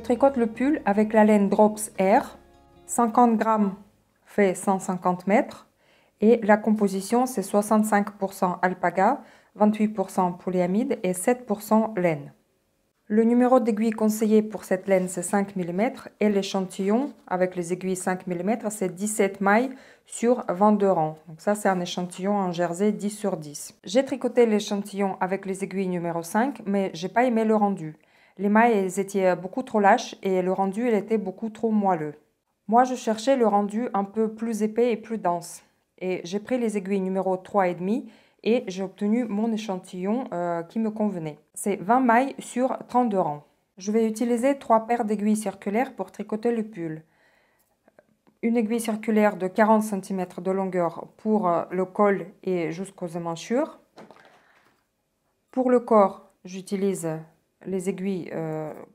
tricote le pull avec la laine Drops Air. 50 grammes fait 150 mètres. Et la composition, c'est 65% alpaga, 28% polyamide et 7% laine. Le numéro d'aiguille conseillé pour cette laine, c'est 5 mm et l'échantillon avec les aiguilles 5 mm, c'est 17 mailles sur 22 rangs. Donc ça, c'est un échantillon en jersey 10 sur 10. J'ai tricoté l'échantillon avec les aiguilles numéro 5, mais j'ai pas aimé le rendu. Les mailles, elles étaient beaucoup trop lâches et le rendu, il était beaucoup trop moelleux. Moi, je cherchais le rendu un peu plus épais et plus dense. Et j'ai pris les aiguilles numéro 3,5 et j'ai obtenu mon échantillon qui me convenait. C'est 20 mailles sur 32 rangs. Je vais utiliser 3 paires d'aiguilles circulaires pour tricoter le pull. Une aiguille circulaire de 40 cm de longueur pour le col et jusqu'aux emmanchures. Pour le corps, j'utilise les aiguilles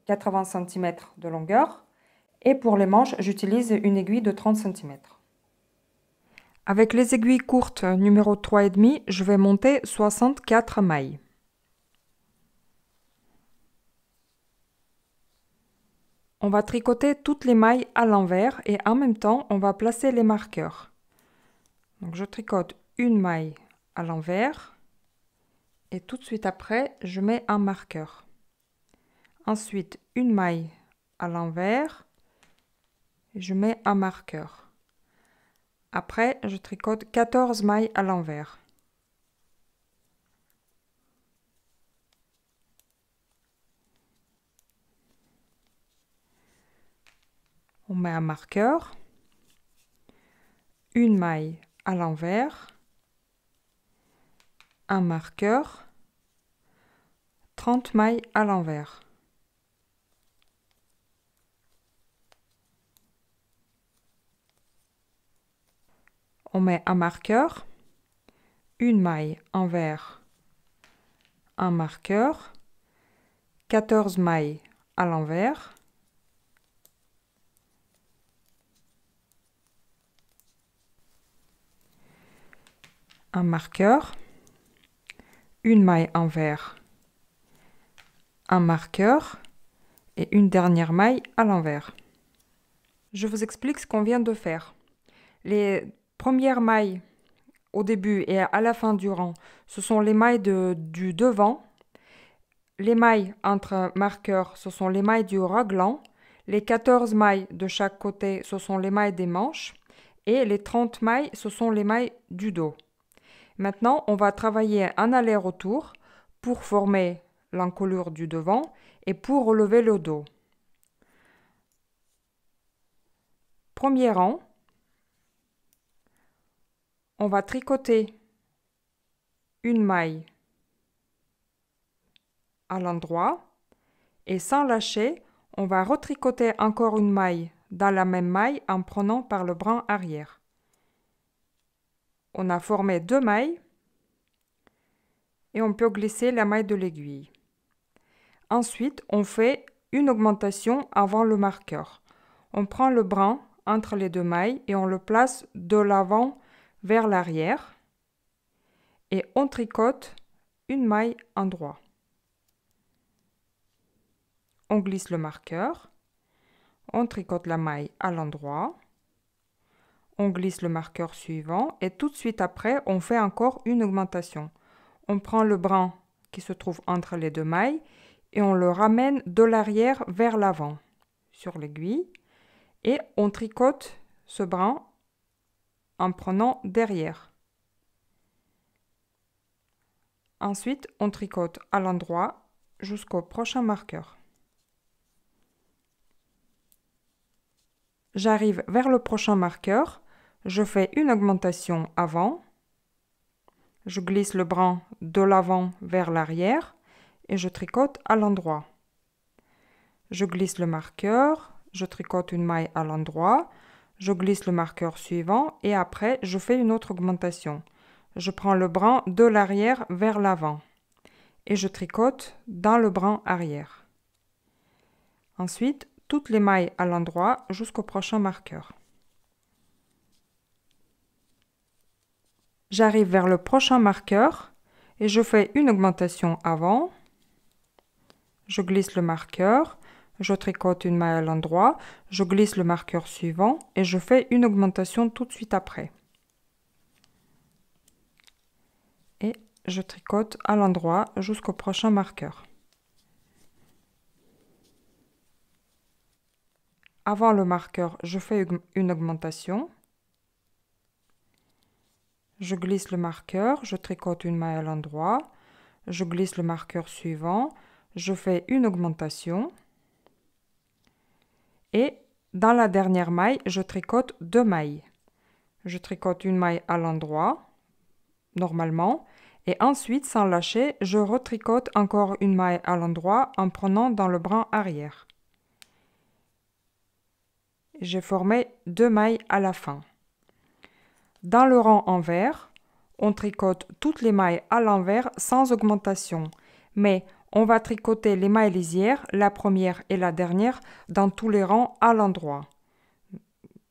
80 cm de longueur. Et pour les manches, j'utilise une aiguille de 30 cm. Avec les aiguilles courtes numéro 3,5, je vais monter 64 mailles. On va tricoter toutes les mailles à l'envers et en même temps, on va placer les marqueurs. Donc je tricote une maille à l'envers et tout de suite après, je mets un marqueur. Ensuite, une maille à l'envers et je mets un marqueur. Après, je tricote 14 mailles à l'envers. On met un marqueur, une maille à l'envers, un marqueur, 30 mailles à l'envers. On met un marqueur, une maille envers, un marqueur, 14 mailles à l'envers, un marqueur, une maille envers, un marqueur et une dernière maille à l'envers. Je vous explique ce qu'on vient de faire. Les premières mailles au début et à la fin du rang, ce sont les mailles du devant. Les mailles entre marqueurs, ce sont les mailles du raglan. Les 14 mailles de chaque côté, ce sont les mailles des manches. Et les 30 mailles, ce sont les mailles du dos. Maintenant, on va travailler un aller-retour pour former l'encolure du devant et pour relever le dos. Premier rang, on va tricoter une maille à l'endroit et sans lâcher, on va retricoter encore une maille dans la même maille en prenant par le brin arrière. On a formé 2 mailles et on peut glisser la maille de l'aiguille. Ensuite, on fait une augmentation avant le marqueur. On prend le brin entre les 2 mailles et on le place de l'avant vers l'arrière et on tricote une maille en droit. On glisse le marqueur, on tricote la maille à l'endroit, on glisse le marqueur suivant et tout de suite après, on fait encore une augmentation. On prend le brin qui se trouve entre les 2 mailles et on le ramène de l'arrière vers l'avant sur l'aiguille et on tricote ce brin en prenant derrière. Ensuite, on tricote à l'endroit jusqu'au prochain marqueur. J'arrive vers le prochain marqueur, je fais une augmentation avant, je glisse le brin de l'avant vers l'arrière et je tricote à l'endroit. Je glisse le marqueur, je tricote une maille à l'endroit, je glisse le marqueur suivant et après je fais une autre augmentation. Je prends le brin de l'arrière vers l'avant et je tricote dans le brin arrière. Ensuite, toutes les mailles à l'endroit jusqu'au prochain marqueur. J'arrive vers le prochain marqueur et je fais une augmentation avant. Je glisse le marqueur, je tricote une maille à l'endroit, je glisse le marqueur suivant et je fais une augmentation tout de suite après. Et je tricote à l'endroit jusqu'au prochain marqueur. Avant le marqueur, je fais une augmentation. Je glisse le marqueur, je tricote une maille à l'endroit, je glisse le marqueur suivant, je fais une augmentation. Et dans la dernière maille, je tricote 2 mailles. Je tricote une maille à l'endroit, normalement, et ensuite, sans lâcher, je retricote encore une maille à l'endroit en prenant dans le brin arrière. J'ai formé 2 mailles à la fin. Dans le rang envers, on tricote toutes les mailles à l'envers sans augmentation, mais on va tricoter les mailles lisières, la première et la dernière, dans tous les rangs à l'endroit.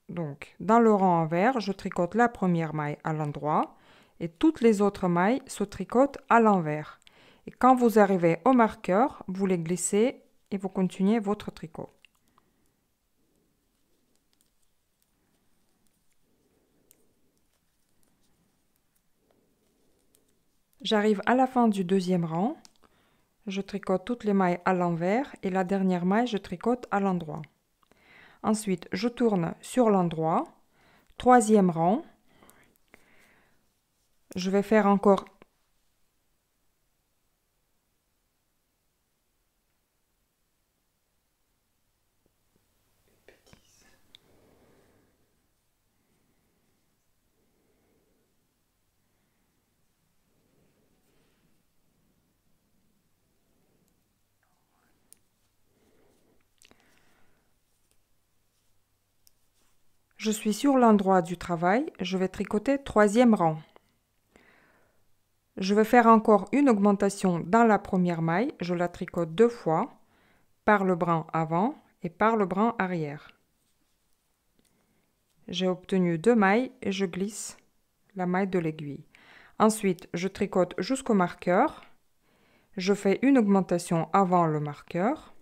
Donc, dans le rang envers, je tricote la première maille à l'endroit et toutes les autres mailles se tricotent à l'envers. Et quand vous arrivez au marqueur, vous les glissez et vous continuez votre tricot. J'arrive à la fin du deuxième rang. Je tricote toutes les mailles à l'envers et la dernière maille, je tricote à l'endroit. Ensuite, je tourne sur l'endroit. Troisième rang. Je vais faire encore je suis sur l'endroit du travail, je vais tricoter troisième rang. Je vais faire encore une augmentation dans la première maille, je la tricote 2 fois, par le brin avant et par le brin arrière. J'ai obtenu 2 mailles et je glisse la maille de l'aiguille. Ensuite, je tricote jusqu'au marqueur, je fais une augmentation avant le marqueur.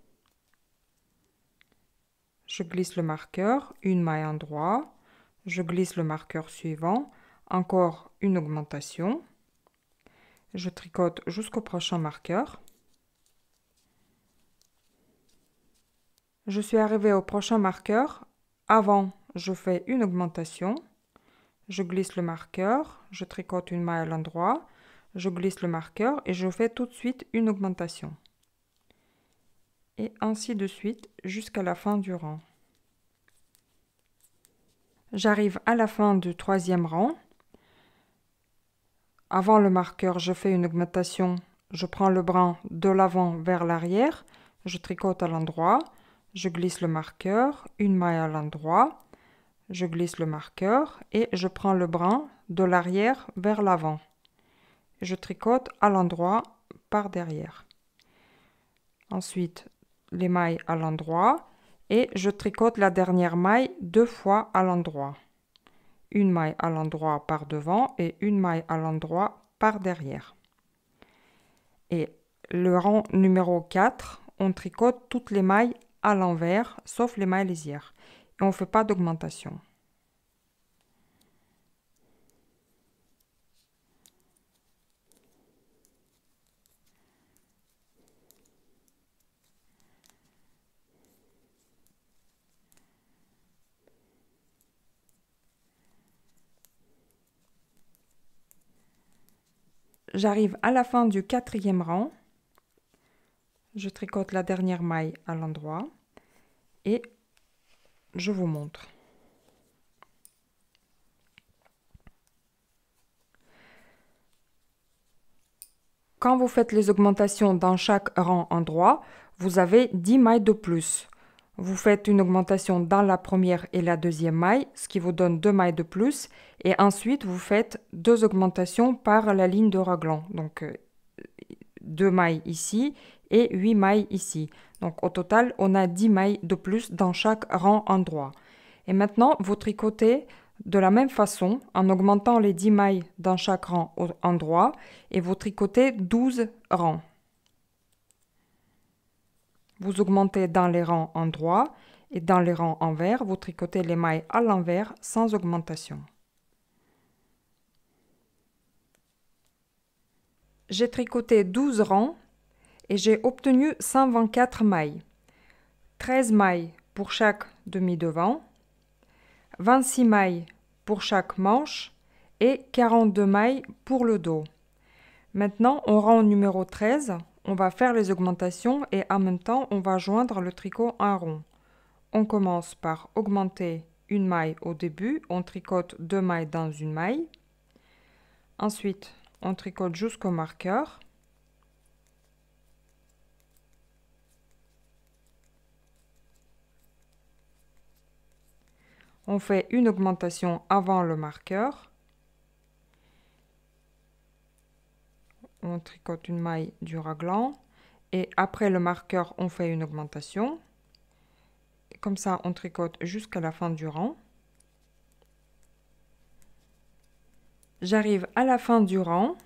Je glisse le marqueur, une maille endroit, je glisse le marqueur suivant, encore une augmentation. Je tricote jusqu'au prochain marqueur. Je suis arrivée au prochain marqueur. Avant, je fais une augmentation. Je glisse le marqueur, je tricote une maille à l'endroit, je glisse le marqueur et je fais tout de suite une augmentation. Et ainsi de suite jusqu'à la fin du rang. J'arrive à la fin du troisième rang. Avant le marqueur, je fais une augmentation. Je prends le brin de l'avant vers l'arrière. Je tricote à l'endroit. Je glisse le marqueur, une maille à l'endroit. Je glisse le marqueur et je prends le brin de l'arrière vers l'avant. Je tricote à l'endroit par derrière. Ensuite, les mailles à l'endroit et je tricote la dernière maille 2 fois à l'endroit. Une maille à l'endroit par devant et une maille à l'endroit par derrière. Et le rang numéro 4, on tricote toutes les mailles à l'envers, sauf les mailles lisières. Et on ne fait pas d'augmentation. J'arrive à la fin du quatrième rang. Je tricote la dernière maille à l'endroit et je vous montre. Quand vous faites les augmentations dans chaque rang endroit, vous avez 10 mailles de plus. Vous faites une augmentation dans la première et la deuxième maille, ce qui vous donne 2 mailles de plus. Et ensuite, vous faites 2 augmentations par la ligne de raglan. Donc, 2 mailles ici et 8 mailles ici. Donc, au total, on a 10 mailles de plus dans chaque rang endroit. Et maintenant, vous tricotez de la même façon en augmentant les 10 mailles dans chaque rang endroit et vous tricotez 12 rangs. vous augmentez dans les rangs endroits et dans les rangs envers, vous tricotez les mailles à l'envers sans augmentation. J'ai tricoté 12 rangs et j'ai obtenu 124 mailles. 13 mailles pour chaque demi-devant, 26 mailles pour chaque manche et 42 mailles pour le dos. Maintenant, au rang numéro 13, on va faire les augmentations et en même temps, on va joindre le tricot en rond. On commence par augmenter une maille au début, on tricote 2 mailles dans une maille. Ensuite, on tricote jusqu'au marqueur. On fait une augmentation avant le marqueur. On tricote une maille du raglan et après le marqueur, on fait une augmentation. Comme ça, on tricote jusqu'à la fin du rang. J'arrive à la fin du rang.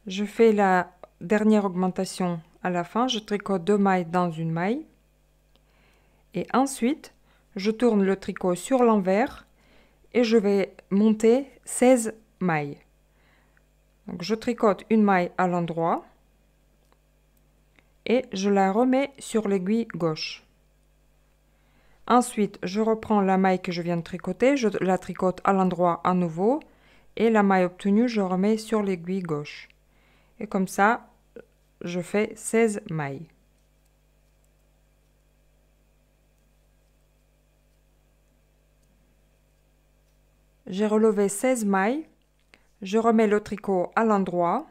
Je fais la dernière augmentation à la fin. Je tricote 2 mailles dans une maille. Et ensuite, je tourne le tricot sur l'envers et je vais monter 16 mailles. Donc, je tricote une maille à l'endroit et je la remets sur l'aiguille gauche. Ensuite, je reprends la maille que je viens de tricoter, je la tricote à l'endroit à nouveau et la maille obtenue, je remets sur l'aiguille gauche. Et comme ça, je fais 16 mailles. J'ai relevé 16 mailles, je remets le tricot à l'endroit,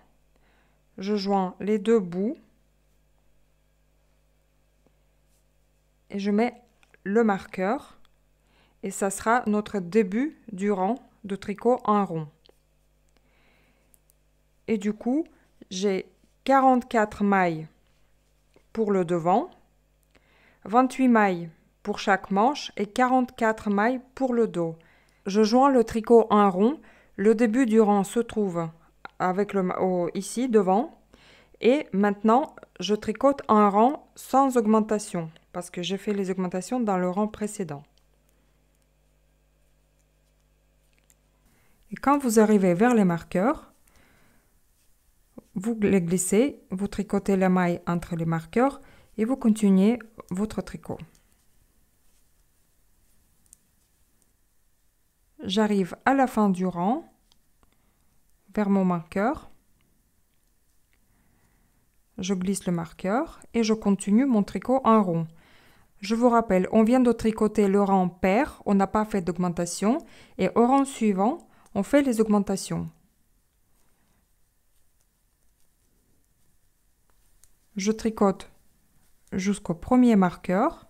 je joins les deux bouts et je mets le marqueur et ça sera notre début du rang de tricot en rond. Et du coup, j'ai 44 mailles pour le devant, 28 mailles pour chaque manche et 44 mailles pour le dos. Je joins le tricot en rond. Le début du rang se trouve avec ici devant. Et maintenant, je tricote un rang sans augmentation parce que j'ai fait les augmentations dans le rang précédent. Et quand vous arrivez vers les marqueurs, vous les glissez, vous tricotez la maille entre les marqueurs et vous continuez votre tricot. J'arrive à la fin du rang, vers mon marqueur. Je glisse le marqueur et je continue mon tricot en rond. Je vous rappelle, on vient de tricoter le rang pair, on n'a pas fait d'augmentation et au rang suivant, on fait les augmentations. Je tricote jusqu'au premier marqueur.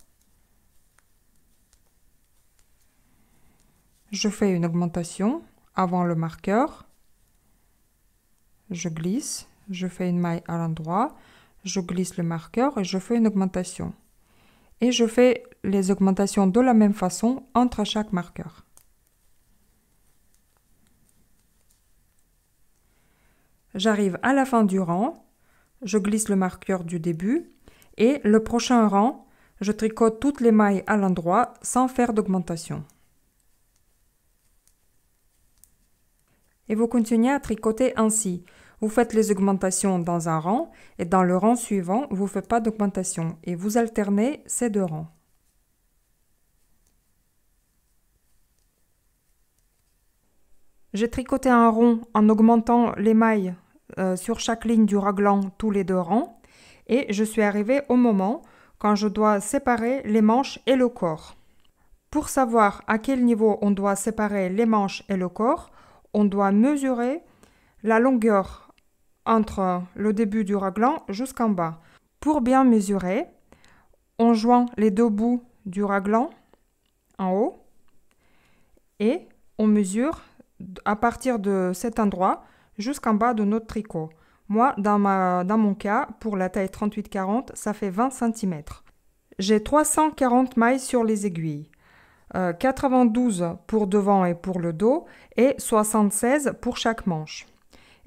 Je fais une augmentation avant le marqueur. Je glisse, je fais une maille à l'endroit, je glisse le marqueur et je fais une augmentation. Et je fais les augmentations de la même façon entre chaque marqueur. J'arrive à la fin du rang, je glisse le marqueur du début et le prochain rang, je tricote toutes les mailles à l'endroit sans faire d'augmentation. Et vous continuez à tricoter ainsi. Vous faites les augmentations dans un rang et dans le rang suivant, vous ne faites pas d'augmentation et vous alternez ces deux rangs. J'ai tricoté un rond en augmentant les mailles sur chaque ligne du raglan tous les deux rangs et je suis arrivée au moment quand je dois séparer les manches et le corps. Pour savoir à quel niveau on doit séparer les manches et le corps, on doit mesurer la longueur entre le début du raglan jusqu'en bas. Pour bien mesurer, on joint les deux bouts du raglan en haut et on mesure à partir de cet endroit jusqu'en bas de notre tricot. Moi, dans mon cas, pour la taille 38-40, ça fait 20 cm. J'ai 340 mailles sur les aiguilles. 92 pour devant et pour le dos et 76 pour chaque manche.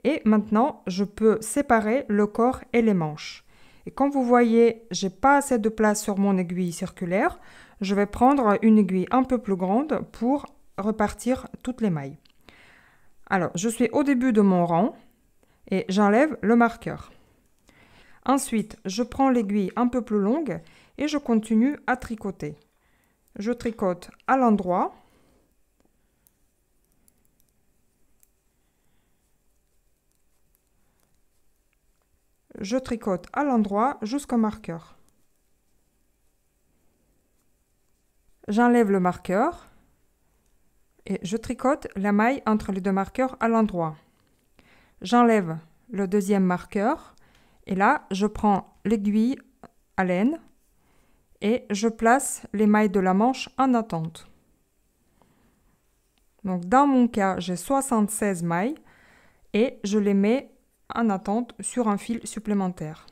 Et maintenant, je peux séparer le corps et les manches. Et comme vous voyez, j'ai pas assez de place sur mon aiguille circulaire. Je vais prendre une aiguille un peu plus grande pour repartir toutes les mailles. Alors, je suis au début de mon rang et j'enlève le marqueur. Ensuite, je prends l'aiguille un peu plus longue et je continue à tricoter. Je tricote à l'endroit. Je tricote à l'endroit jusqu'au marqueur. J'enlève le marqueur et je tricote la maille entre les deux marqueurs à l'endroit. J'enlève le deuxième marqueur et là, je prends l'aiguille à laine et je place les mailles de la manche en attente. Donc, dans mon cas, j'ai 76 mailles et je les mets en attente sur un fil supplémentaire.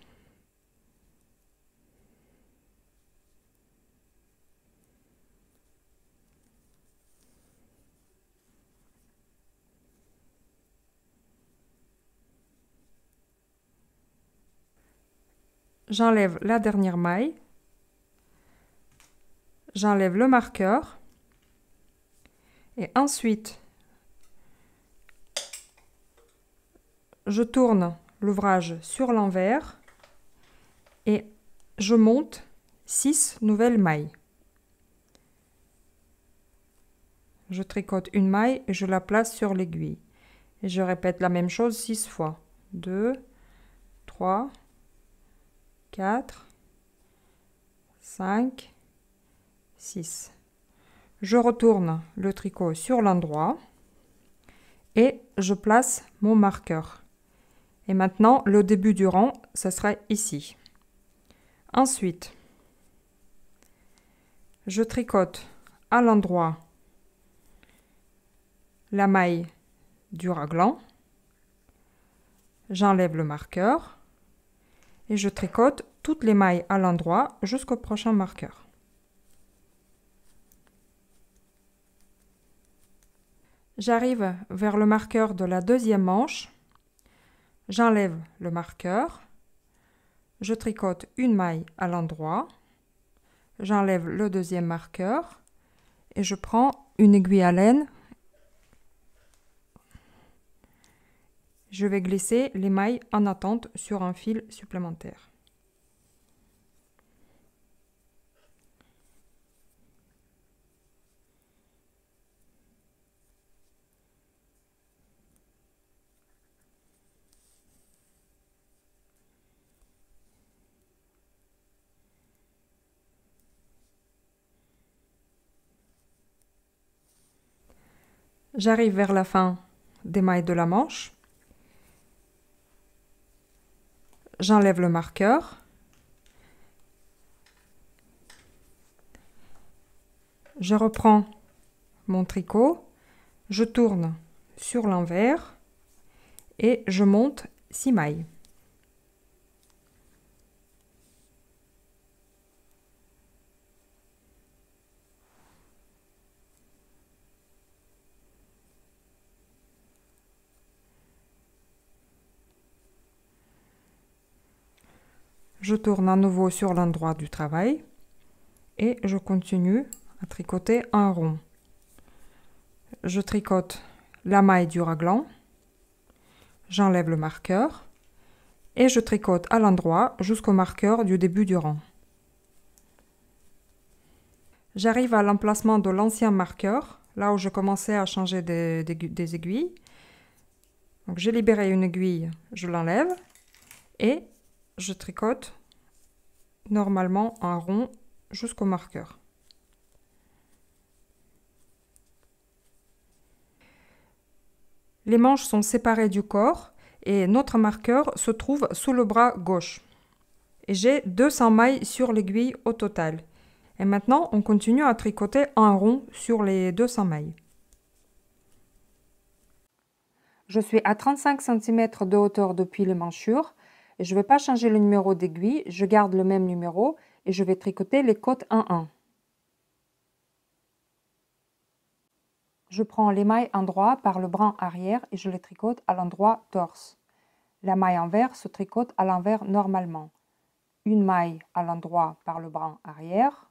J'enlève la dernière maille, j'enlève le marqueur et ensuite je tourne l'ouvrage sur l'envers et je monte 6 nouvelles mailles. Je tricote une maille et je la place sur l'aiguille. Et je répète la même chose 6 fois. 2, 3, 4, 5, 6. Je retourne le tricot sur l'endroit et je place mon marqueur. Et maintenant, le début du rang, ce sera ici. Ensuite, je tricote à l'endroit la maille du raglan. J'enlève le marqueur et je tricote toutes les mailles à l'endroit jusqu'au prochain marqueur. J'arrive vers le marqueur de la deuxième manche. J'enlève le marqueur. Je tricote une maille à l'endroit. J'enlève le deuxième marqueur et je prends une aiguille à laine. Je vais glisser les mailles en attente sur un fil supplémentaire. J'arrive vers la fin des mailles de la manche. J'enlève le marqueur. Je reprends mon tricot, je tourne sur l'envers et je monte 6 mailles. Je tourne à nouveau sur l'endroit du travail et je continue à tricoter un rond. Je tricote la maille du raglan, j'enlève le marqueur et je tricote à l'endroit jusqu'au marqueur du début du rang. J'arrive à l'emplacement de l'ancien marqueur, là où je commençais à changer des aiguilles. Donc j'ai libéré une aiguille, je l'enlève et je tricote normalement un rond jusqu'au marqueur. Les manches sont séparées du corps et notre marqueur se trouve sous le bras gauche. Et j'ai 200 mailles sur l'aiguille au total. Et maintenant, on continue à tricoter un rond sur les 200 mailles. Je suis à 35 cm de hauteur depuis les manchures. Et je ne vais pas changer le numéro d'aiguille, je garde le même numéro et je vais tricoter les côtes 1-1. Je prends les mailles endroit par le brin arrière et je les tricote à l'endroit torse. La maille envers se tricote à l'envers normalement. une maille à l'endroit par le bras arrière,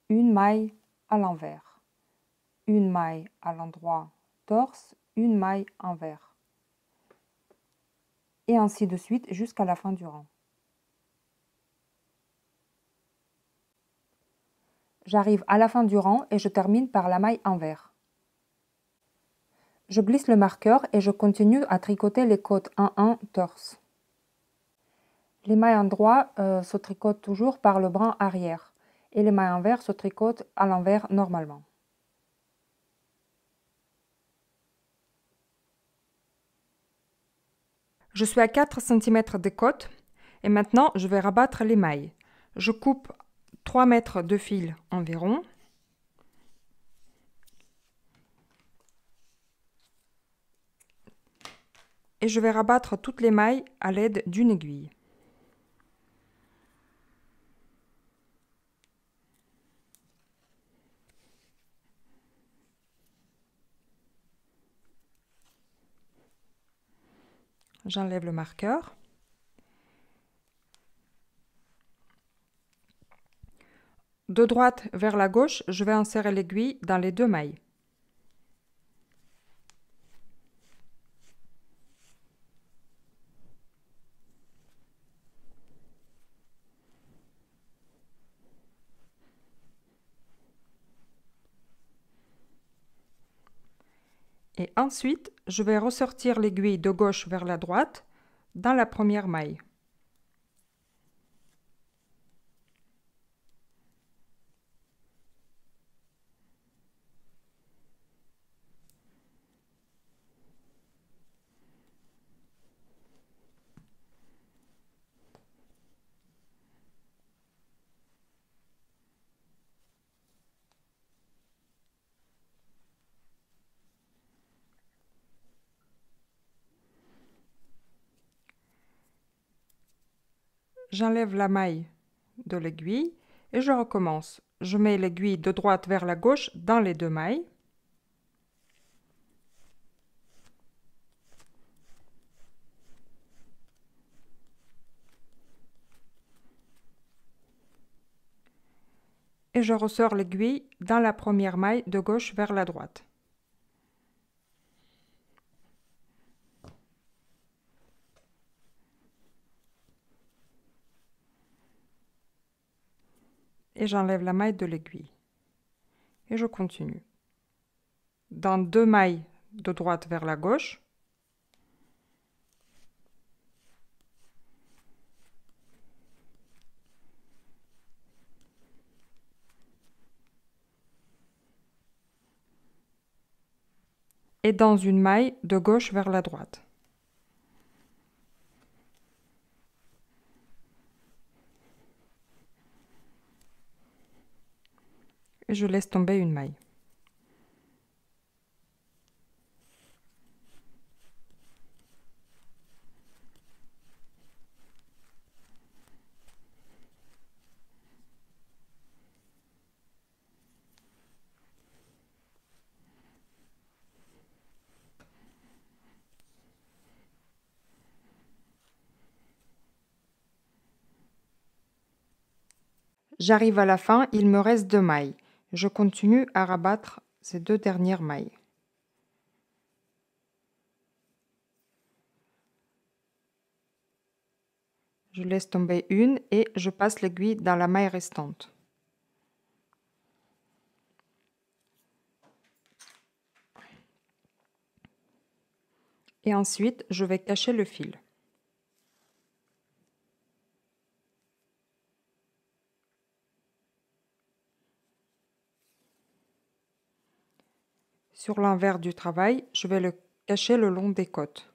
une maille à l'envers, une maille à l'endroit torse, une maille envers, et ainsi de suite jusqu'à la fin du rang. J'arrive à la fin du rang et je termine par la maille envers. Je glisse le marqueur et je continue à tricoter les côtes 1-1 torse. Les mailles endroit se tricotent toujours par le bras arrière et les mailles envers se tricotent à l'envers normalement. Je suis à 4 cm des côtes et maintenant je vais rabattre les mailles. Je coupe 3 mètres de fil environ. Et je vais rabattre toutes les mailles à l'aide d'une aiguille. J'enlève le marqueur. De droite vers la gauche, je vais insérer l'aiguille dans les deux mailles. Et ensuite, je vais ressortir l'aiguille de gauche vers la droite dans la première maille. J'enlève la maille de l'aiguille et je recommence. Je mets l'aiguille de droite vers la gauche dans les deux mailles. Et je ressors l'aiguille dans la première maille de gauche vers la droite. Et j'enlève la maille de l'aiguille. Et je continue. Dans deux mailles de droite vers la gauche. Et dans une maille de gauche vers la droite. Et je laisse tomber une maille. J'arrive à la fin, il me reste deux mailles. Je continue à rabattre ces deux dernières mailles. Je laisse tomber une et je passe l'aiguille dans la maille restante. Et ensuite, je vais cacher le fil. Sur l'envers du travail, je vais le cacher le long des côtes.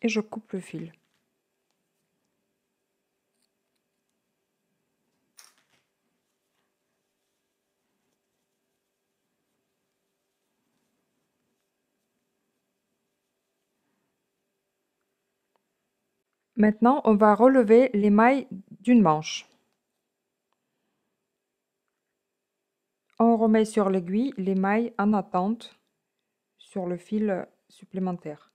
et je coupe le fil. Maintenant, on va relever les mailles d'une manche. On remet sur l'aiguille les mailles en attente sur le fil supplémentaire.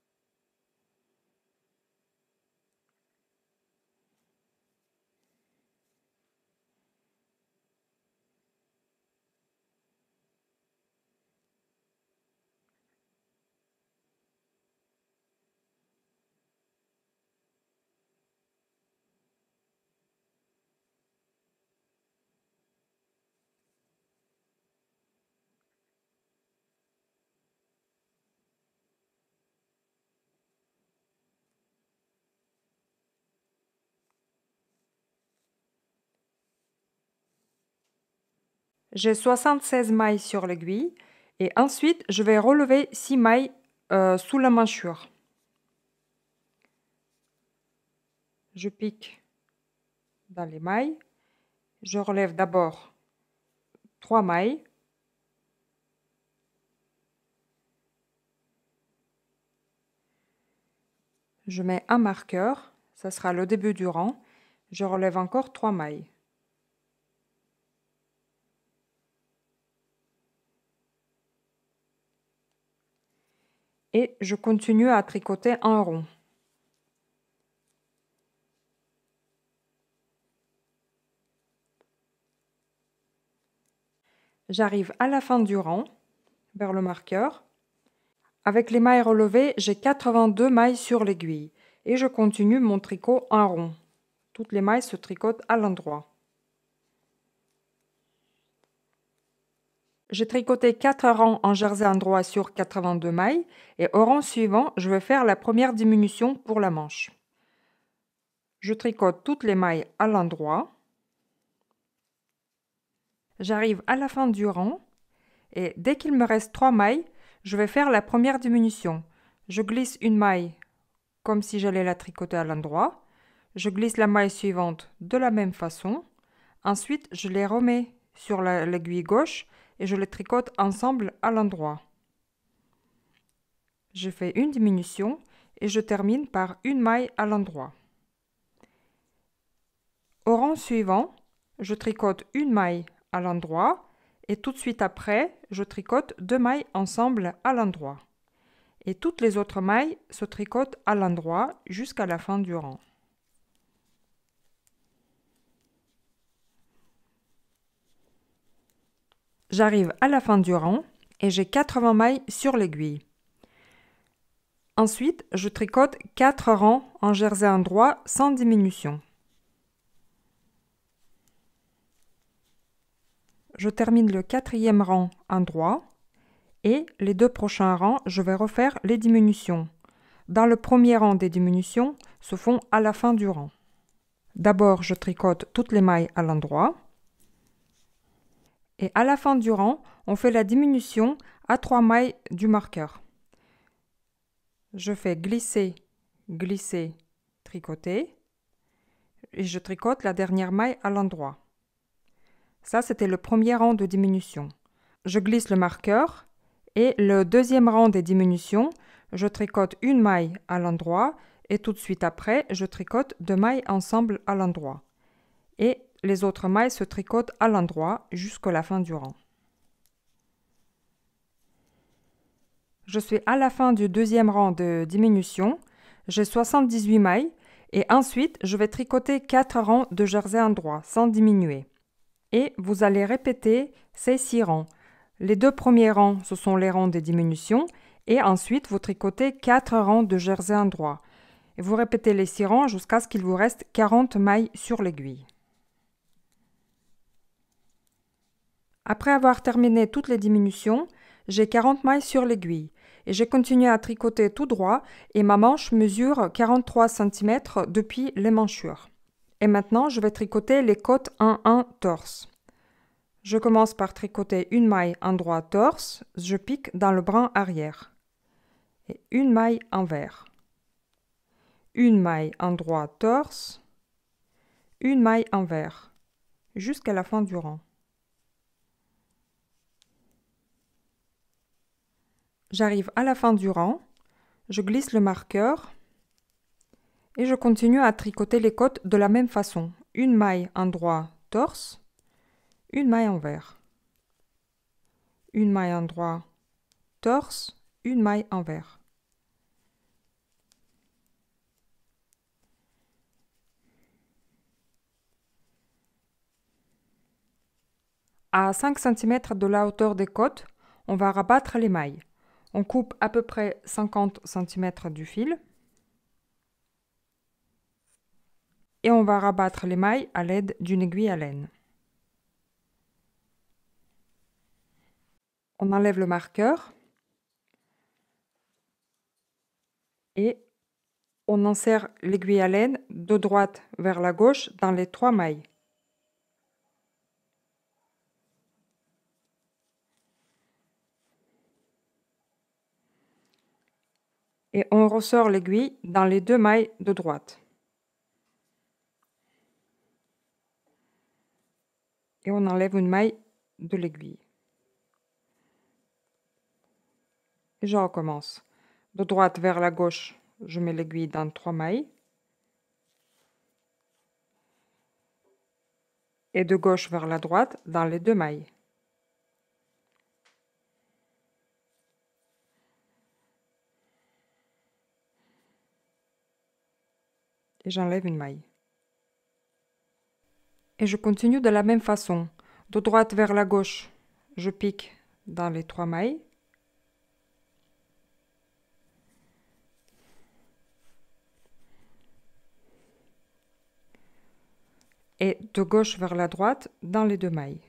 J'ai 76 mailles sur l'aiguille et ensuite je vais relever 6 mailles sous la manchure. Je pique dans les mailles, je relève d'abord 3 mailles, je mets un marqueur, ça sera le début du rang, je relève encore 3 mailles. Et je continue à tricoter en rond. J'arrive à la fin du rang, vers le marqueur. Avec les mailles relevées, j'ai 82 mailles sur l'aiguille et je continue mon tricot en rond. Toutes les mailles se tricotent à l'endroit. J'ai tricoté 4 rangs en jersey endroit sur 82 mailles et au rang suivant, je vais faire la première diminution pour la manche. Je tricote toutes les mailles à l'endroit. J'arrive à la fin du rang et dès qu'il me reste 3 mailles, je vais faire la première diminution. Je glisse une maille comme si j'allais la tricoter à l'endroit. Je glisse la maille suivante de la même façon. Ensuite, je les remets sur l'aiguille gauche et je les tricote ensemble à l'endroit. Je fais une diminution et je termine par une maille à l'endroit. Au rang suivant, je tricote une maille à l'endroit et tout de suite après, je tricote 2 mailles ensemble à l'endroit. Et toutes les autres mailles se tricotent à l'endroit jusqu'à la fin du rang. J'arrive à la fin du rang et j'ai 80 mailles sur l'aiguille. Ensuite, je tricote 4 rangs en jersey endroit sans diminution. Je termine le 4e rang endroit et les 2 prochains rangs, je vais refaire les diminutions. Dans le premier rang des diminutions se font à la fin du rang. D'abord, je tricote toutes les mailles à l'endroit. Et à la fin du rang, on fait la diminution à 3 mailles du marqueur. Je fais glisser, glisser, tricoter. Et je tricote la dernière maille à l'endroit. Ça, c'était le premier rang de diminution. Je glisse le marqueur et le deuxième rang des diminutions, je tricote une maille à l'endroit et tout de suite après, je tricote 2 mailles ensemble à l'endroit. Et les autres mailles se tricotent à l'endroit jusqu'à la fin du rang. Je suis à la fin du deuxième rang de diminution. J'ai 78 mailles et ensuite je vais tricoter 4 rangs de jersey endroit sans diminuer. Et vous allez répéter ces 6 rangs. Les 2 premiers rangs, ce sont les rangs des diminutions et ensuite vous tricotez 4 rangs de jersey endroit. Et vous répétez les 6 rangs jusqu'à ce qu'il vous reste 40 mailles sur l'aiguille. Après avoir terminé toutes les diminutions, j'ai 40 mailles sur l'aiguille et j'ai continué à tricoter tout droit et ma manche mesure 43 cm depuis les manchures. Et maintenant, je vais tricoter les côtes 1-1 torse. Je commence par tricoter une maille endroit torse, je pique dans le brin arrière et une maille envers. une maille endroit torse, une maille envers, jusqu'à la fin du rang. J'arrive à la fin du rang, je glisse le marqueur et je continue à tricoter les côtes de la même façon. Une maille endroit torse, une maille envers. Une maille endroit torse, une maille envers. À 5 cm de la hauteur des côtes, on va rabattre les mailles. On coupe à peu près 50 cm du fil et on va rabattre les mailles à l'aide d'une aiguille à laine. On enlève le marqueur et on insère l'aiguille à laine de droite vers la gauche dans les 3 mailles. Et on ressort l'aiguille dans les 2 mailles de droite. Et on enlève une maille de l'aiguille. Et je recommence. De droite vers la gauche, je mets l'aiguille dans 3 mailles. Et de gauche vers la droite dans les 2 mailles. Et j'enlève une maille. Et je continue de la même façon. De droite vers la gauche, je pique dans les 3 mailles. Et de gauche vers la droite dans les 2 mailles.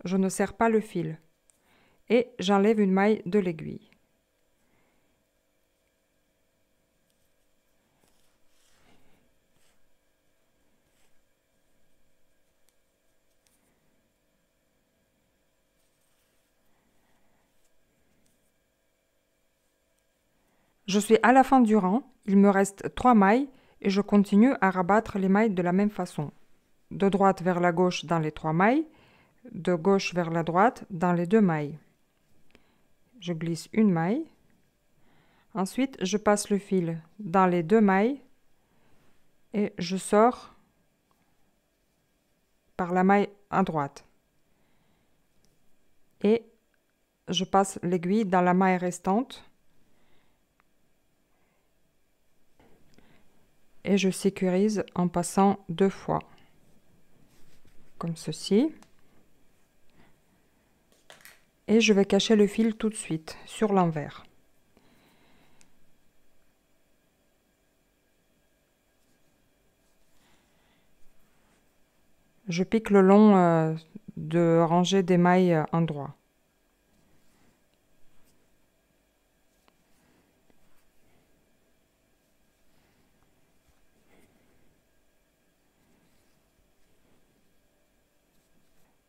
Je ne serre pas le fil. Et j'enlève une maille de l'aiguille. Je suis à la fin du rang, il me reste 3 mailles et je continue à rabattre les mailles de la même façon. De droite vers la gauche dans les 3 mailles, de gauche vers la droite dans les 2 mailles. Je glisse une maille. Ensuite, je passe le fil dans les 2 mailles et je sors par la maille à droite. Et je passe l'aiguille dans la maille restante. Et je sécurise en passant 2 fois, comme ceci. Et je vais cacher le fil tout de suite sur l'envers. Je pique le long de rangée des mailles endroit.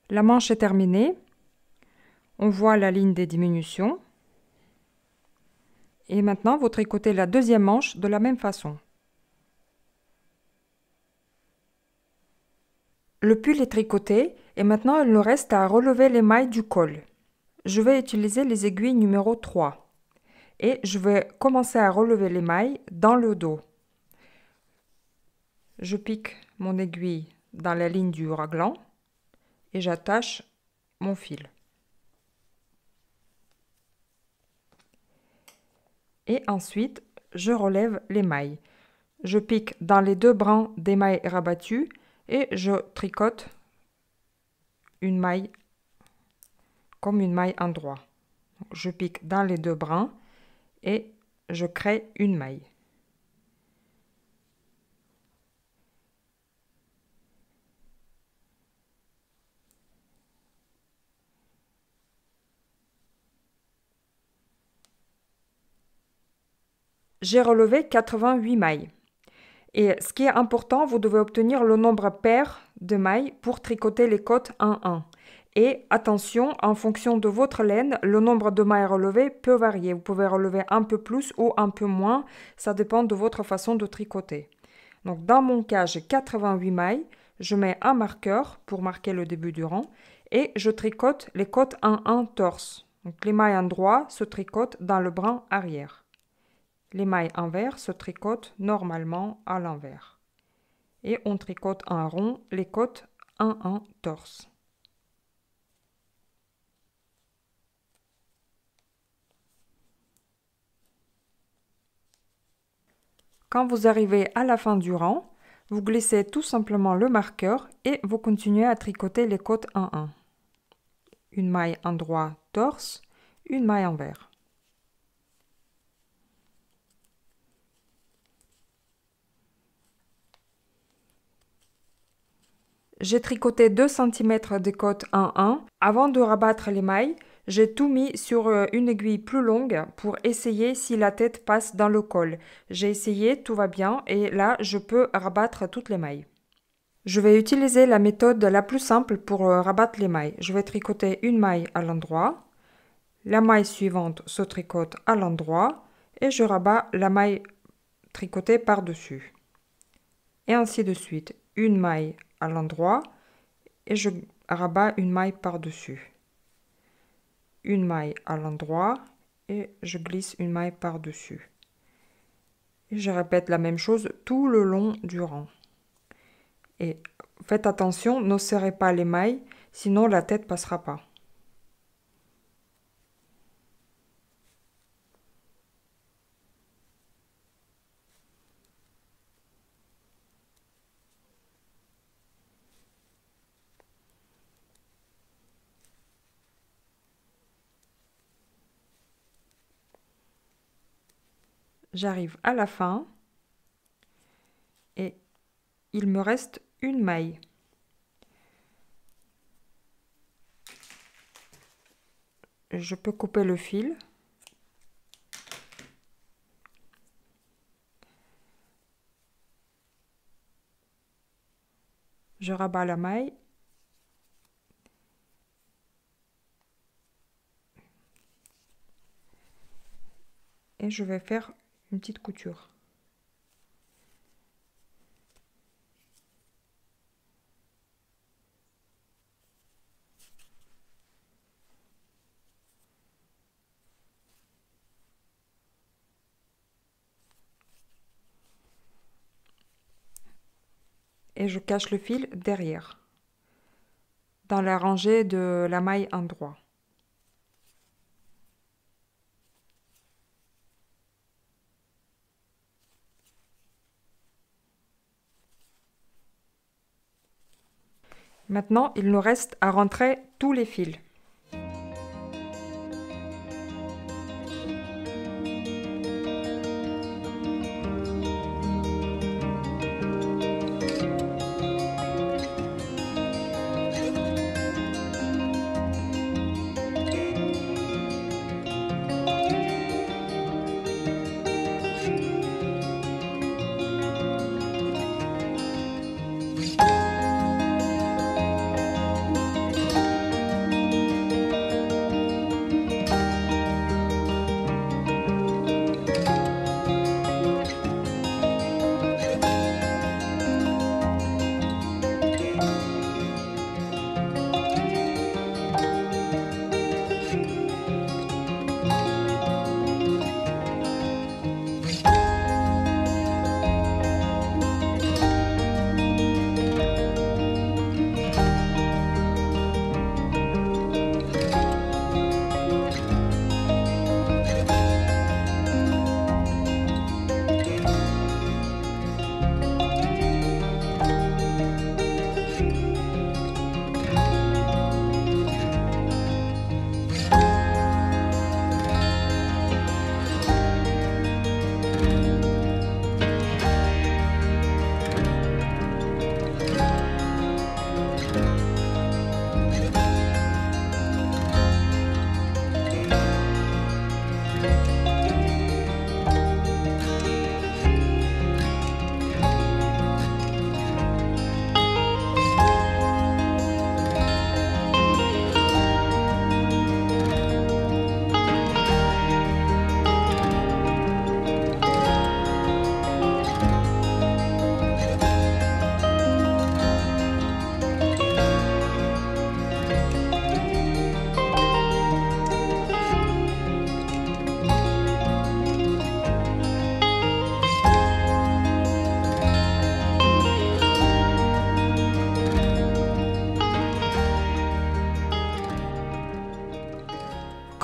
La manche est terminée. On voit la ligne des diminutions. Et maintenant, vous tricotez la deuxième manche de la même façon. Le pull est tricoté et maintenant il nous reste à relever les mailles du col. Je vais utiliser les aiguilles numéro 3 et je vais commencer à relever les mailles dans le dos. Je pique mon aiguille dans la ligne du raglan et j'attache mon fil. Et ensuite, je relève les mailles. Je pique dans les 2 brins des mailles rabattues et je tricote une maille comme une maille endroit. Je pique dans les 2 brins et je crée une maille. J'ai relevé 88 mailles. Et ce qui est important, vous devez obtenir le nombre pair de mailles pour tricoter les côtes 1-1. Et attention, en fonction de votre laine, le nombre de mailles relevées peut varier. Vous pouvez relever un peu plus ou un peu moins, ça dépend de votre façon de tricoter. Donc dans mon cas, j'ai 88 mailles, je mets un marqueur pour marquer le début du rang et je tricote les côtes en un torse. Donc les mailles endroit se tricotent dans le brin arrière. Les mailles envers se tricotent normalement à l'envers. Et on tricote en rond les côtes en un torse. Quand vous arrivez à la fin du rang, vous glissez tout simplement le marqueur et vous continuez à tricoter les côtes en un. Une maille endroit torse, une maille envers. J'ai tricoté 2 cm de côte en 1. Avant de rabattre les mailles, j'ai tout mis sur une aiguille plus longue pour essayer si la tête passe dans le col. J'ai essayé, tout va bien et là je peux rabattre toutes les mailles. Je vais utiliser la méthode la plus simple pour rabattre les mailles. Je vais tricoter une maille à l'endroit, la maille suivante se tricote à l'endroit et je rabats la maille tricotée par-dessus. Et ainsi de suite, une maille à l'endroit et je rabats une maille par-dessus. Une maille à l'endroit et je glisse une maille par-dessus. Et je répète la même chose tout le long du rang. Et faites attention, ne serrez pas les mailles, sinon la tête passera pas. J'arrive à la fin et il me reste une maille. Je peux couper le fil. Je rabats la maille. Et je vais faire une petite couture. Et je cache le fil derrière, dans la rangée de la maille endroit. Maintenant, il nous reste à rentrer tous les fils.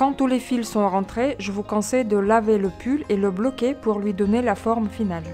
Quand tous les fils sont rentrés, je vous conseille de laver le pull et le bloquer pour lui donner la forme finale.